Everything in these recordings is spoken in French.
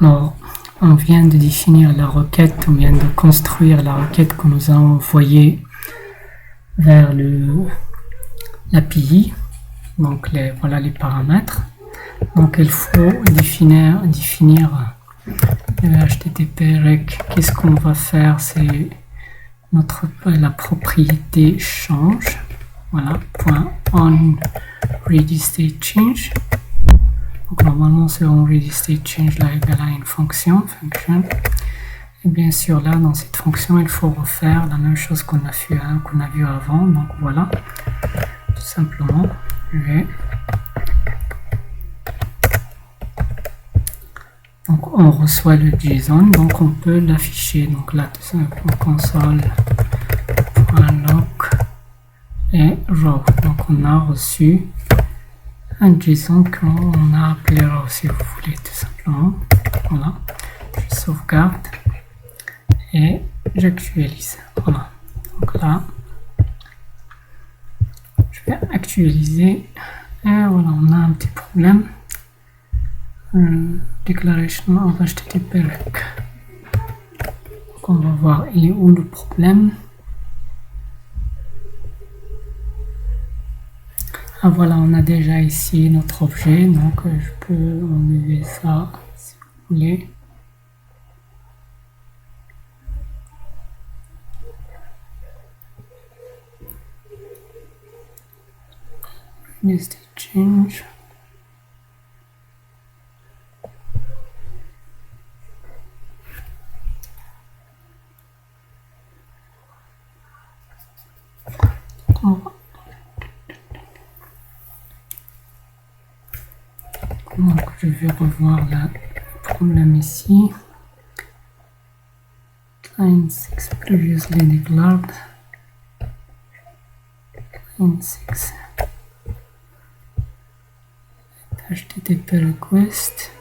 Alors, on vient de définir la requête, on vient de construire la requête que nous avons envoyée vers l'API. Donc, voilà les paramètres. Donc, il faut définir le HTTP rec. Qu'est-ce qu'on va faire? C'est la propriété change. Voilà, point on ready state change. Donc normalement c'est on ready state change là égale à une function. Et bien sûr là dans cette fonction il faut refaire la même chose qu'on a vu avant. Donc voilà, tout simplement donc on reçoit le JSON, donc on peut l'afficher. Donc là tout simplement console.log et raw. Donc on a reçu un JSON qu'on a appelé raw si vous voulez, tout simplement. Voilà, je sauvegarde et j'actualise. Voilà, donc là je vais actualiser et voilà, on a un petit problème. Declaration of HTTP rec. Donc on va voir il est où le problème. Ah voilà, on a déjà ici notre objet, donc je peux enlever ça si vous voulez. List change. Donc je vais revoir le problème ici. Client 6 previously declared. Client 6 HTTP request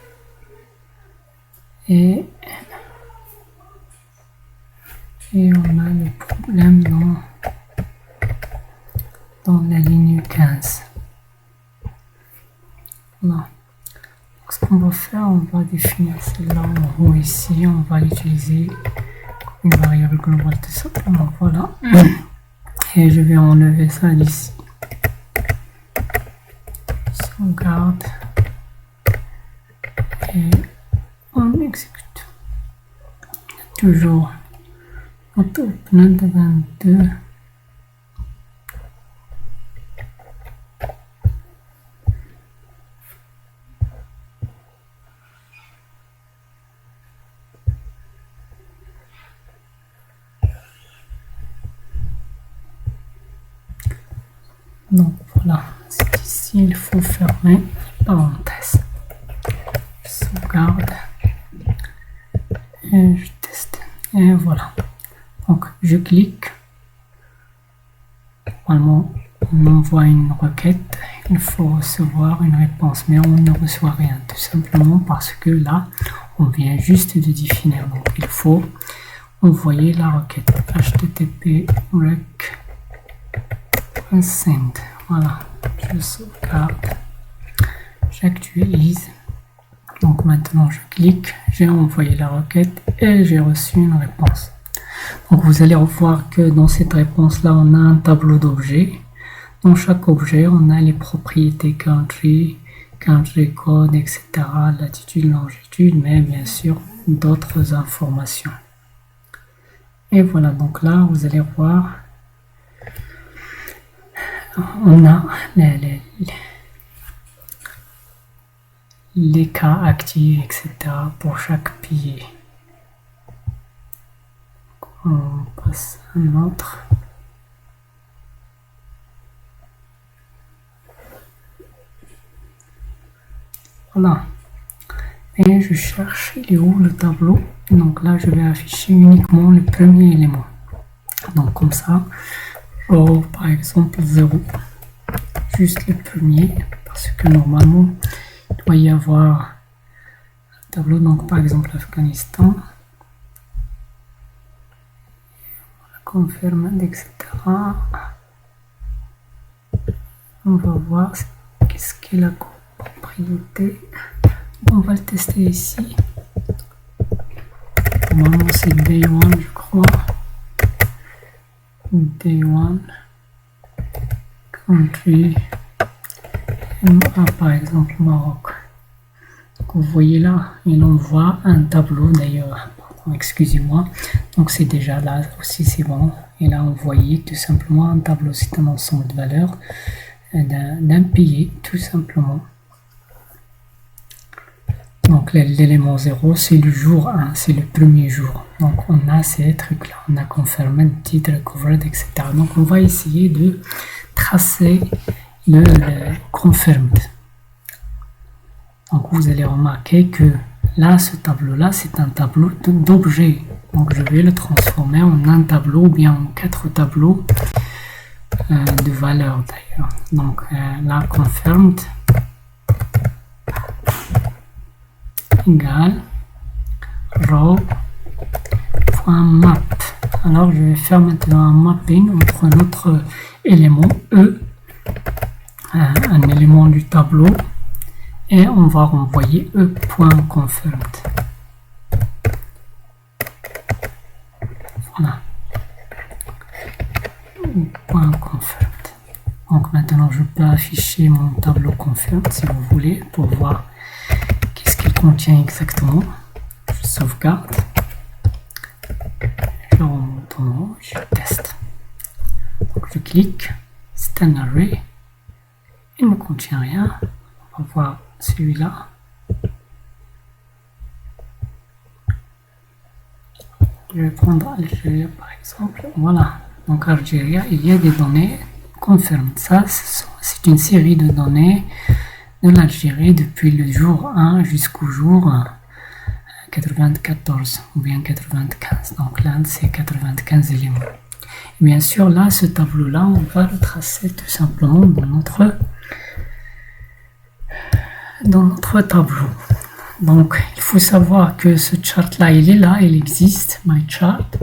et on a le problème dans la ligne 15. Voilà. Ce qu'on va faire, on va définir celle-là en haut ici, on va l'utiliser comme une variable globale tout simplement. Voilà. Et je vais enlever ça d'ici. Sauvegarde et on exécute. Toujours notre open de 22. Donc voilà, c'est ici, il faut fermer parenthèse. Je sauvegarde et je teste. Et voilà. Donc je clique. Normalement, on envoie une requête. Il faut recevoir une réponse, mais on ne reçoit rien. Tout simplement parce que là, on vient juste de définir. Donc il faut envoyer la requête. HTTP rec. Send. Voilà, je sauvegarde, j'actualise. Donc maintenant je clique, j'ai envoyé la requête et j'ai reçu une réponse. Donc vous allez voir que dans cette réponse là on a un tableau d'objets. Dans chaque objet on a les propriétés country code, etc., latitude, longitude, mais bien sûr d'autres informations. Et voilà, donc là vous allez voir on a les cas actifs, etc. pour chaque pilier. On passe à un autre. Voilà. Et je cherche il est où le tableau. Donc là, je vais afficher uniquement le premier élément. Donc comme ça. Par exemple 0, juste le premier, parce que normalement il doit y avoir un tableau. Donc par exemple Afghanistan, confirme, etc. On va voir qu'est-ce qu'est la propriété. On va le tester ici. Normalement c'est Day 1 je crois. Day 1 country par exemple Maroc. Donc vous voyez là, il envoie un tableau d'ailleurs. Excusez-moi. Donc c'est déjà là aussi c'est bon. Il a envoyé tout simplement un tableau. C'est un ensemble de valeurs d'un pays tout simplement. Donc l'élément 0 c'est le jour 1, c'est le premier jour. Donc on a ces trucs là, on a confirmed, titre, covered, etc. Donc on va essayer de tracer le confirmed. Donc vous allez remarquer que là ce tableau là c'est un tableau d'objets. Donc je vais le transformer en un tableau ou bien en 4 tableaux de valeurs d'ailleurs. Donc là confirmed égale row.map. Alors je vais faire maintenant un mapping entre notre élément E, un élément du tableau, et on va renvoyer E.confirmed. Voilà. .confirmed. Donc maintenant je peux afficher mon tableau confirmed si vous voulez pour voir qu'est-ce qu'il contient exactement. Je sauvegarde. Je remonte en haut, je teste. Donc je clique, c'est un array. Il ne contient rien. On va voir celui-là. Je vais prendre Algérie par exemple. Voilà. Donc Algérie, il y a des données confirmed. Ça, c'est une série de données de l'Algérie depuis le jour 1 jusqu'au jour 94 ou bien 95. Donc là, c'est 95 éléments. Et bien sûr, là, ce tableau-là, on va le tracer tout simplement dans notre tableau. Donc, il faut savoir que ce chart-là, il est là, il existe, my chart.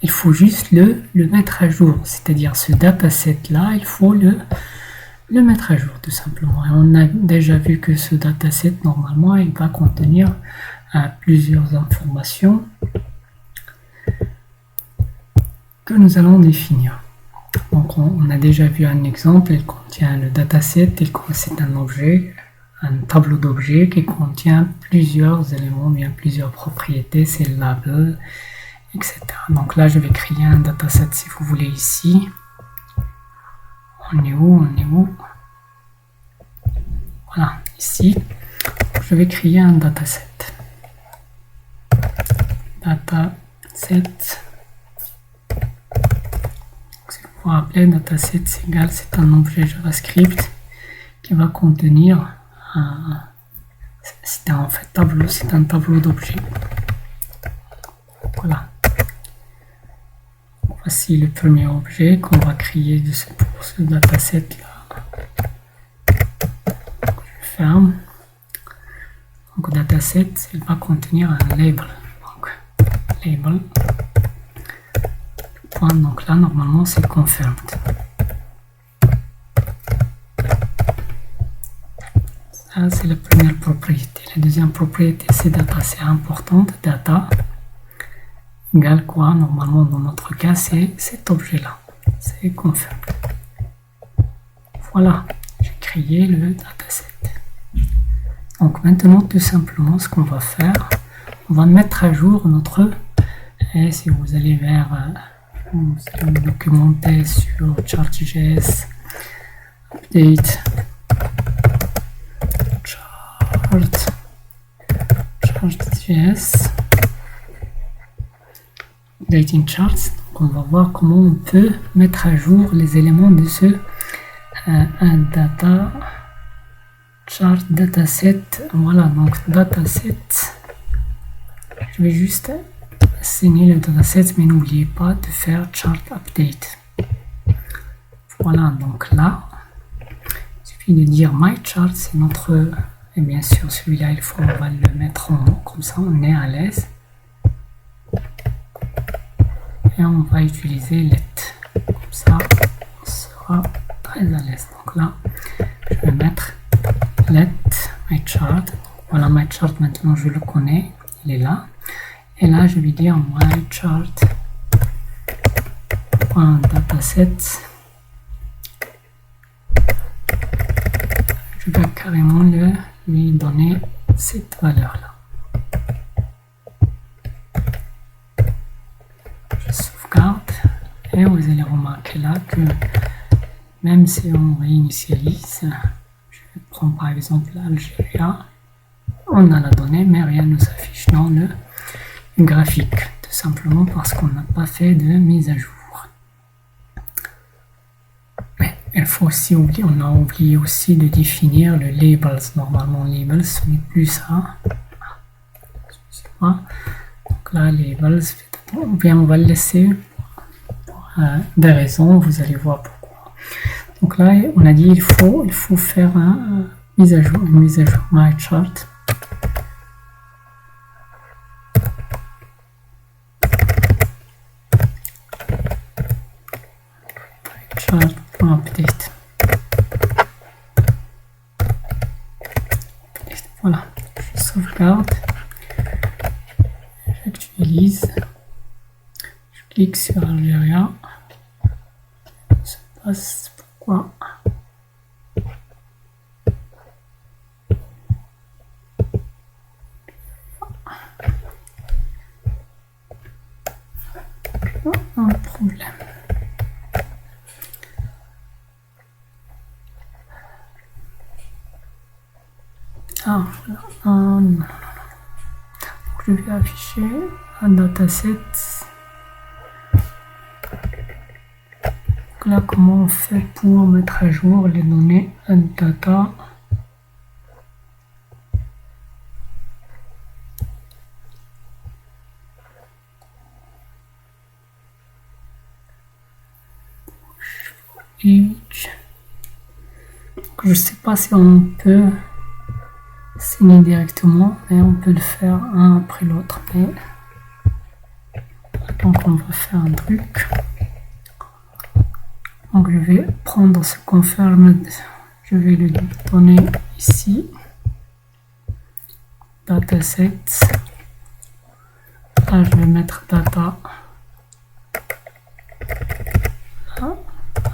Il faut juste le mettre à jour, c'est-à-dire ce dataset-là, il faut le mettre à jour tout simplement. Et on a déjà vu que ce dataset, normalement, il va contenir plusieurs informations que nous allons définir. Donc, on a déjà vu un exemple, il contient le dataset, c'est un objet, un tableau d'objets qui contient plusieurs éléments, bien plusieurs propriétés, c'est le label, etc. Donc là, je vais créer un dataset si vous voulez ici. On est où? Voilà, ici. Je vais créer un dataset. Dataset. Si vous vous rappelez, dataset, c'est un objet JavaScript qui va contenir c'est en fait tableau, c'est un tableau d'objets. Voilà. Voici le premier objet qu'on va créer pour ce dataset là. Je ferme. Donc dataset, il va contenir un label. Donc label. Point, donc là normalement c'est confirmed. Ça c'est la première propriété. La deuxième propriété c'est data, c'est importante. Data égale quoi? Normalement dans notre cas c'est cet objet là. C'est confirmed. Voilà, j'ai créé le dataset. Donc maintenant tout simplement ce qu'on va faire, on va mettre à jour notre, et si vous allez vers vous allez vous documenter sur chart.js update chart.js updating charts, donc on va voir comment on peut mettre à jour les éléments de ce un data chart dataset. Voilà, donc dataset, je vais juste assigner le dataset, mais n'oubliez pas de faire chart update. Voilà, donc là il suffit de dire my chart, c'est notre, et bien sûr celui-là il faut, on va le mettre en haut, comme ça on est à l'aise, et on va utiliser let, comme ça on sera très à l'aise. Donc là je vais mettre let my chart. Voilà, my chart maintenant je le connais, il est là. Et là, je vais dire mychart.dataset. Je vais carrément lui donner cette valeur-là. Je sauvegarde et vous allez remarquer là que même si on réinitialise, je prends par exemple l'Algérie, on a la donnée mais rien ne s'affiche dans le graphique, tout simplement parce qu'on n'a pas fait de mise à jour. Mais il faut aussi oublier, on a oublié aussi de définir le labels. Normalement labels ce n'est plus ça. Donc là labels, ou bien on va le laisser pour des raisons, vous allez voir pourquoi. Donc là on a dit il faut faire une mise à jour mychart. Update. Voilà, je sauvegarde, j'actualise, je clique sur Algérie, ça passe, pourquoi? Un problème. Ah, non. Je vais afficher un dataset. Donc là, comment on fait pour mettre à jour les données data? Je ne sais pas si on peut signer directement, mais on peut le faire un après l'autre. Donc on va faire un truc. Donc je vais prendre ce confirm, je vais le donner ici, dataset. Là je vais mettre data, là,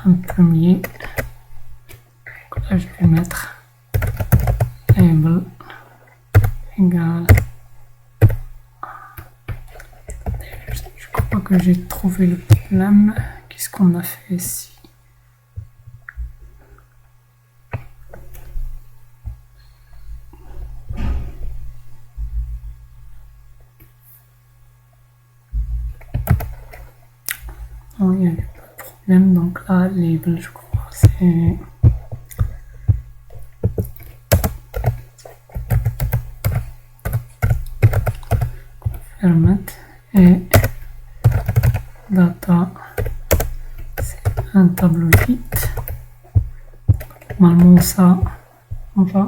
un premier. Donc là je vais mettre label égal. Je crois que j'ai trouvé le problème. Qu'est-ce qu'on a fait ici? Non, il n'y avait pas de problème. Donc là, label, je crois, c'est format et data, c'est un tableau vide. Normalement, ça, on va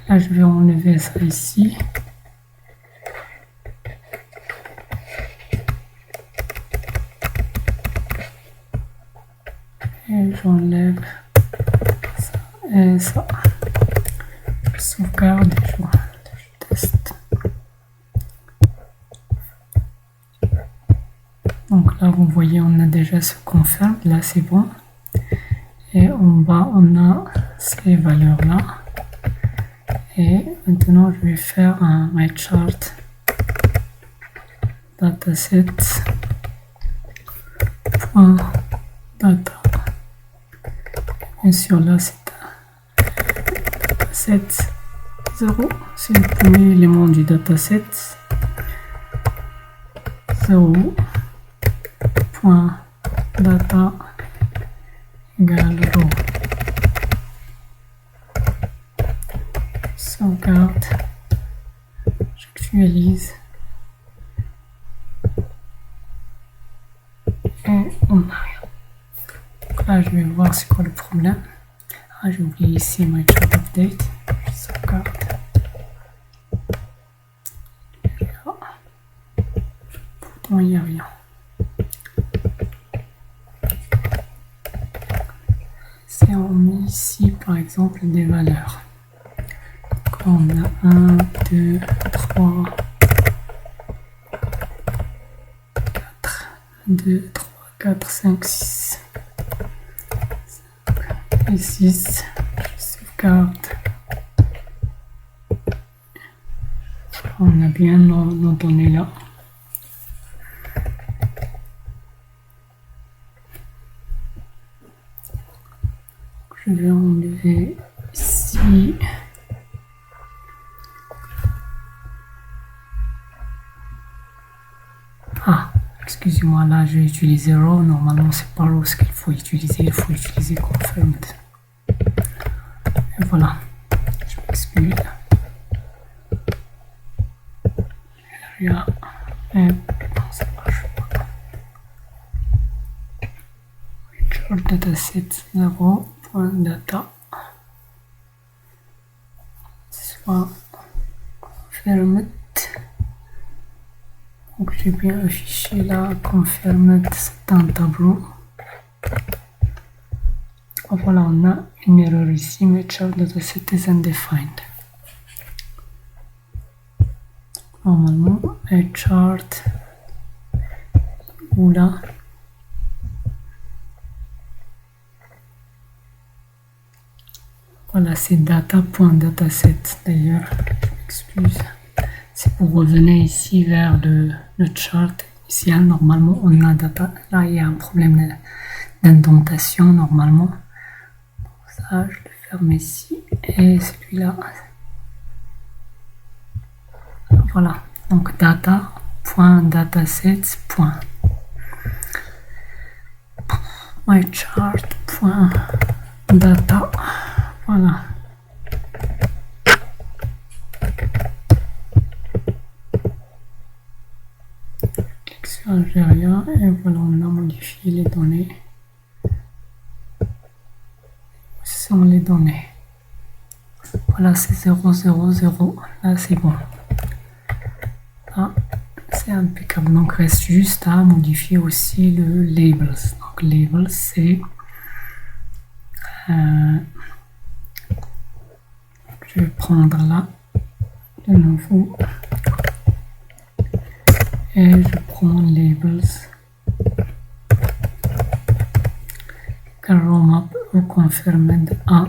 là, je vais enlever ça ici. Et j'enlève ça et ça. Je sauvegarde et je teste. Donc là vous voyez on a déjà ce confirm, là c'est bon. Et en bas on a ces valeurs là. Et maintenant je vais faire un mychart dataset point data. Bien sûr là c'est un dataset 0, c'est le premier élément du dataset. 0 point data égale row. Sauvegarde, j'actualise et on a rien. Donc là je vais voir c'est quoi le problème. Ah, j'ai oublié ici mychart update. Je sauvegarde. Pourtant il n'y a rien. Si on met ici par exemple des valeurs. Donc on a 1, 2, 3, 2, 3, 4, 5, 6. 5 et 6. Je sauvegarde. On a bien nos données là. Je vais enlever ici. Ah, excusez-moi, là j'ai utilisé row. Normalement c'est pas row ce qu'il faut utiliser. Il faut utiliser confirmed. Et voilà. Je m'excuse. Area. Et non, ça marche pas. Return dataset 0.data. Soit confirmed. Donc j'ai bien affiché là confirmed, c'est un tableau. Voilà, on a une erreur ici, mais chart dataset is undefined. Normalement, un chart ou là. Voilà, c'est data.dataset d'ailleurs, je m'excuse. Si vous revenez ici vers le chart, ici normalement on a data, là il y a un problème d'indentation normalement. Pour ça, je le ferme ici et celui-là. Voilà, donc data.dataset. mychart.data. Voilà. Clique sur Algérie et voilà, on a modifié les données. Ce sont les données. Voilà, c'est 0, 0, 0. Là, c'est bon. Là, c'est impeccable. Donc, reste juste à modifier aussi le labels. Donc, labels, c'est je vais prendre là de nouveau et je prends labels row map ou confirmed A.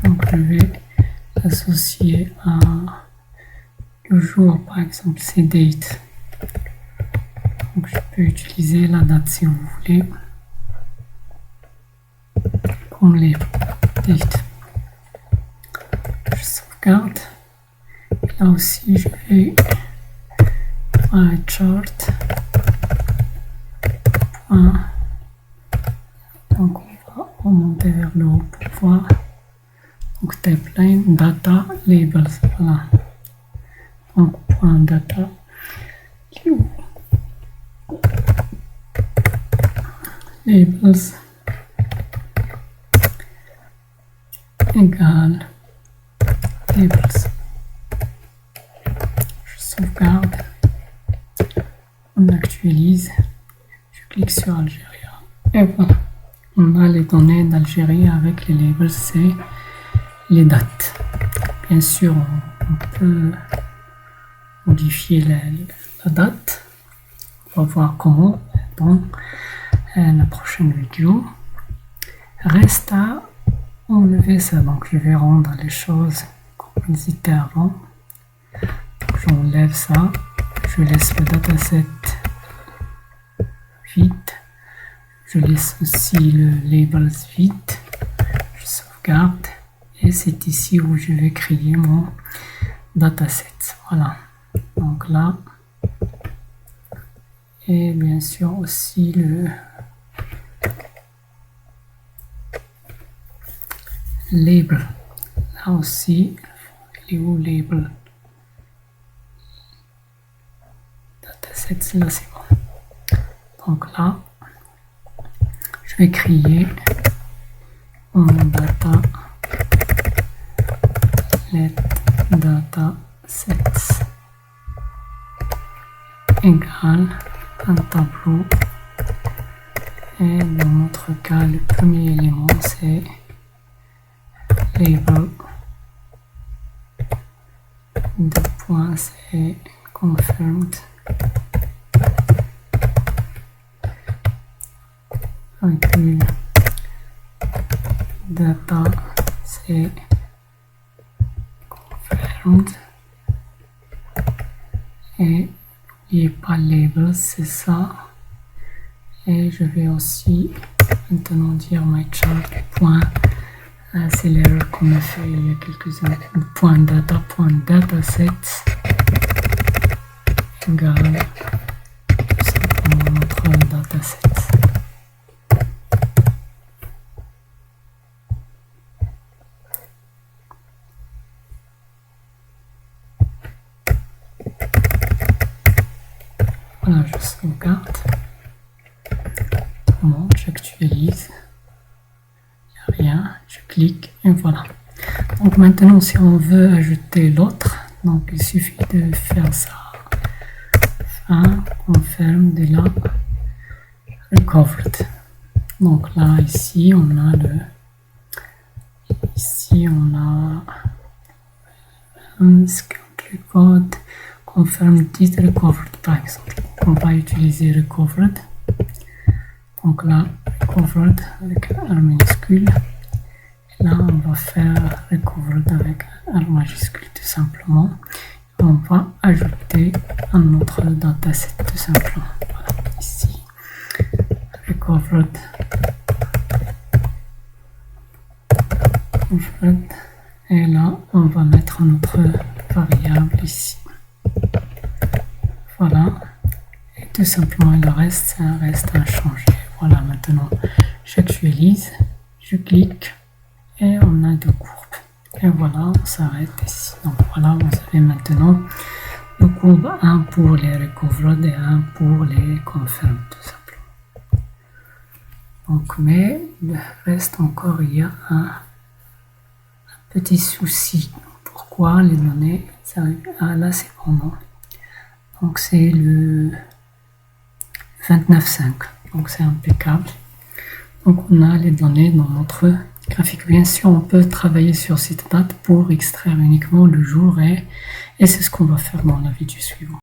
Donc je vais l'associer à le jour, par exemple c'est date. Donc je peux utiliser la date si vous voulez comme les date. Je sauvegarde. Là aussi je vais chart. Donc on va remonter vers le haut pour voir. Donc typeline data labels. Voilà. Donc point data labels égale labels. Je sauvegarde. On actualise. Je clique sur Algérie. Et voilà. On a les données d'Algérie avec les labels, c'est les dates. Bien sûr, on peut modifier la date. On va voir comment dans la prochaine vidéo. Reste à enlever ça. Donc, je vais rendre les choses comme elles étaient avant. J'enlève ça. Je laisse le dataset vide. Je laisse aussi le labels vide. Je sauvegarde. Et c'est ici où je vais créer mon dataset. Voilà. Donc là. Et bien sûr aussi le label. Là aussi. Il est où label? Dataset, là c'est bon. Donc là. Je vais créer mon data let datasets égale un tableau et dans notre cas le premier élément c'est label, deux points c'est confirmed recul data c'est confirmed et n'oubliez pas labels, c'est ça. Et je vais aussi maintenant dire my chart point, c'est l'erreur qu'on a fait il y a quelques secondes, point dataset égale tout simplement notre dataset. Voilà, je sauvegarde. Bon, j'actualise. Il n'y a rien. Je clique et voilà. Donc maintenant, si on veut ajouter l'autre, donc il suffit de faire ça. Fin, confirm de la recovered. Donc là, ici, on a le. Ici, on a un record, confirm this recovered par exemple. On va utiliser recovered. Donc là, recovered avec un R minuscule. Et là, on va faire recovered avec un R majuscule tout simplement. Et on va ajouter un autre dataset tout simplement. Voilà, ici, recovered. Et là, on va mettre notre variable ici. Voilà. Et tout simplement, le reste, ça reste inchangé. Voilà, maintenant, j'actualise, je clique et on a deux courbes. Et voilà, on s'arrête ici. Donc voilà, vous avez maintenant deux courbes, un pour les recovered et un pour les confirmed, tout simplement. Donc, mais le reste encore, il y a un petit souci. Pourquoi les données, ça arrive, ah là c'est vraiment. Donc c'est le 29.5. Donc c'est impeccable. Donc on a les données dans notre graphique. Bien sûr, on peut travailler sur cette date pour extraire uniquement le jour et c'est ce qu'on va faire dans la vidéo suivante.